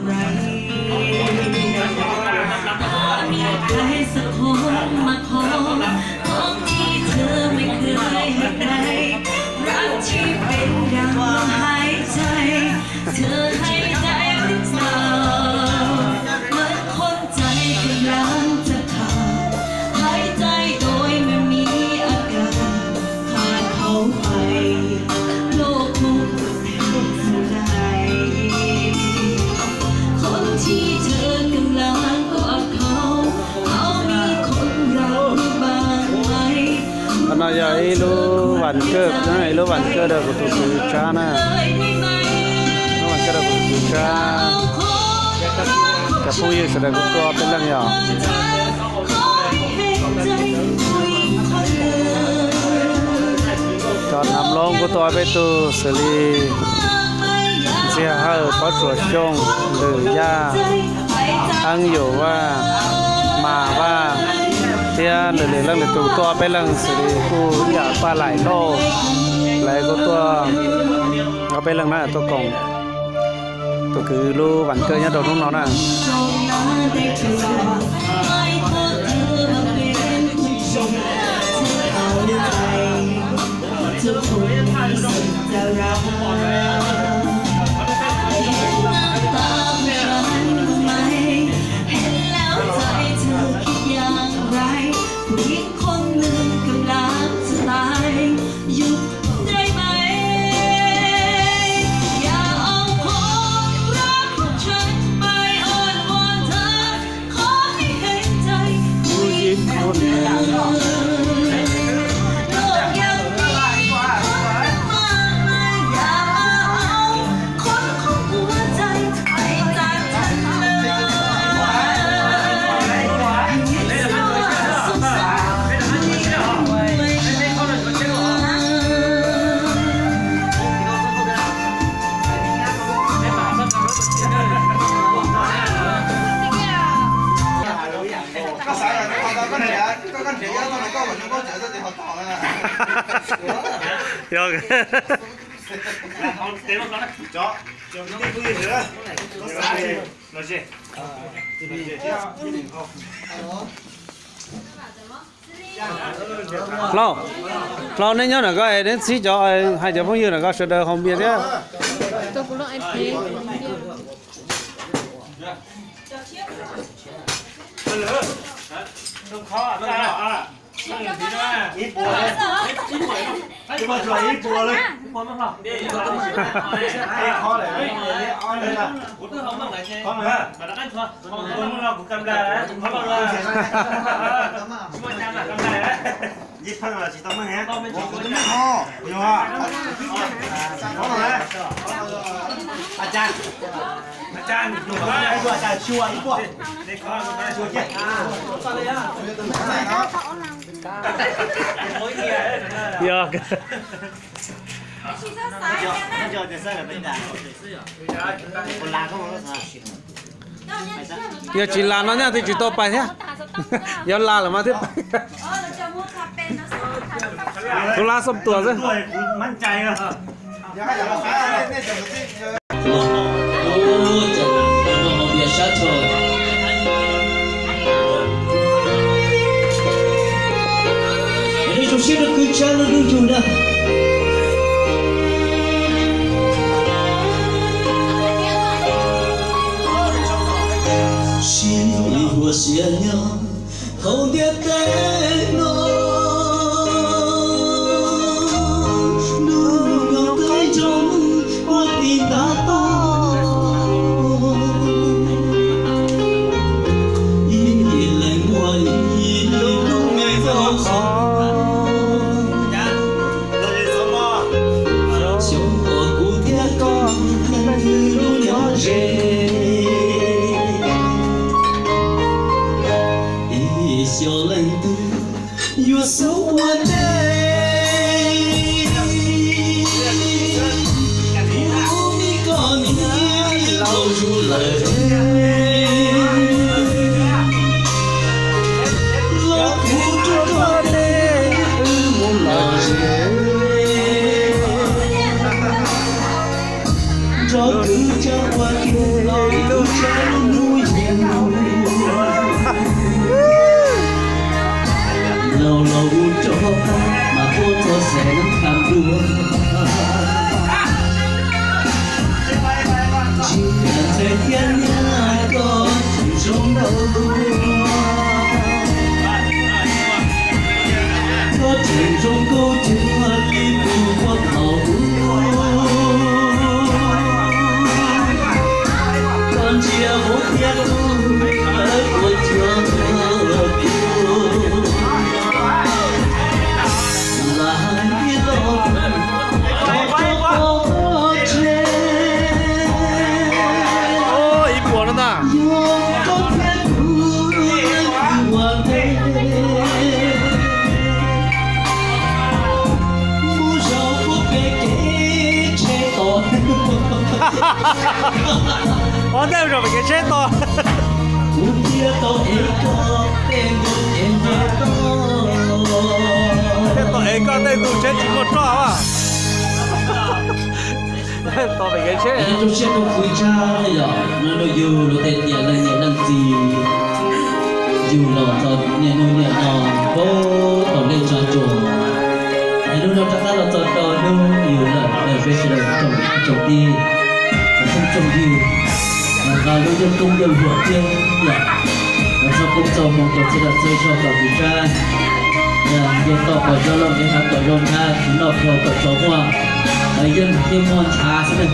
อะไรมีใครสักคนมาขอของที่เธอไม่เคยให้ใครรักที่เป็นดังลมหายใจเธอให้ได้หรือเปล่าเหมือนคนใจกำลังจะขาดหายใจโดยไม่มีอาการขาดเขาไปโลกคงจะแตกสลายคนที่เธอกำลังกอดเขามีคนรักบ้างไหมKarena ya ilu wankep, nah ilu wankep dah betul cana, wankep dah betul cana, kapuy sudah kuat pelang ya. Chọn nằm long của tôi với tu xử lý, xe hơi có chuột chông, lử da, ăn dầu và mà và tia lử lử lăng lử tụ to với lăng xử lý cu nhà qua lại lô, lại có tua, ở bên lăng này tôi còn, tôi cứ lu vặn cơ nhá đầu lúc nó nè. Lo nên nhớ là cái đến xí cho hai cháu phong như là có sự đời không biết nhá. Tôi cũng nói thế. Không khó à? Ít bùa lên. Chứ mà rồi ít bùa lên. Khó mà không? Khó này. Khó mà. Mà đã ăn chưa? Không là cũng cầm ra đấy. Khó mà rồi. Chúng mình làm là cầm ra đấy. Ít phân là chỉ tao mới hả? Không, nhiều hả? Khó rồi đấy. Chan, đủ quá. Đây rồi, chả chua ít quá. Đây khó là chua chết. Sao đây á? Mỗi kia đấy. Được. Giờ để sao là bên đàn. Còn là không có sao. Giờ chỉ là nó nhá thì chỉ to bài thế. Giờ là mà thế. Tôi la xong tua rồi.มั่นใจอ่ะ Hãy subscribe cho kênh Ghiền Mì Gõ để không bỏ lỡ Ở đây rồi cái chết to. Cái tội ấy có tên tù chết chỉ một trò à? To phải cái chết. Tôi sẽ không vui cha này rồi, nó dù nó tên nhà lần gì, dù nó còn nhà nó vô còn lên trò chuồng, nhà nó chắc chắn là trò nó nhiều là về sự trồng đi, trồng nhiều, và nó dân công dân vượt trên, và sau công trồng một trồng sẽ là chơi cho cả vui cha, dân tộc ở cho lòng cái thằng ở rôn ha, chúng nó theo tập cho hoa. Dân thêm món trà sẽ được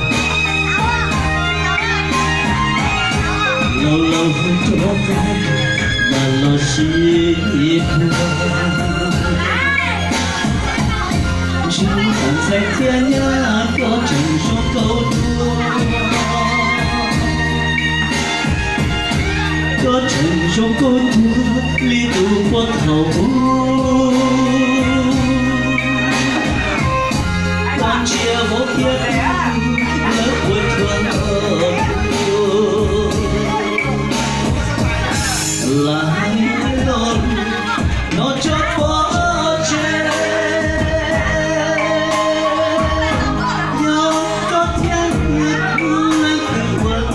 lâu lâu không cho phép mà lo suy chúng không phải thiên nhã có chừng số câu đua có chừng số câu đua lý tu quân hậu chia vô kia lỡ buồn thương là non nó cho bỏ che nhau có thiên nhiên từ vơi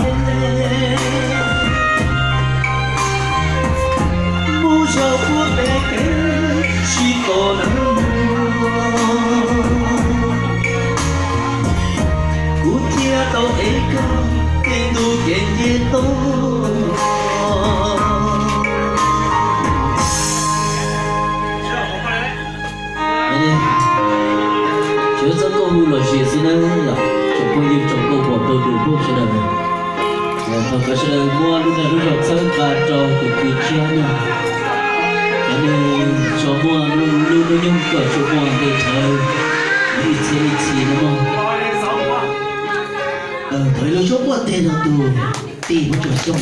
mu cho cuộc đời chỉ còn tao ấy có cái tu kiện gì tôi chứ sao câu là gì thế nữa chúng tôi dùng trong câu bỏ tôi đủ thuốc sẽ được và cái sẽ được mua lúc này lúc học sớm và cho tụi kia chia nhau cái này cho mua luôn nó nhung cỡ cho mua để chơi đi chơi đúng không thời lúc chốt qua tiền là tù tìm một chỗ xong.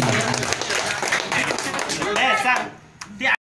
Sang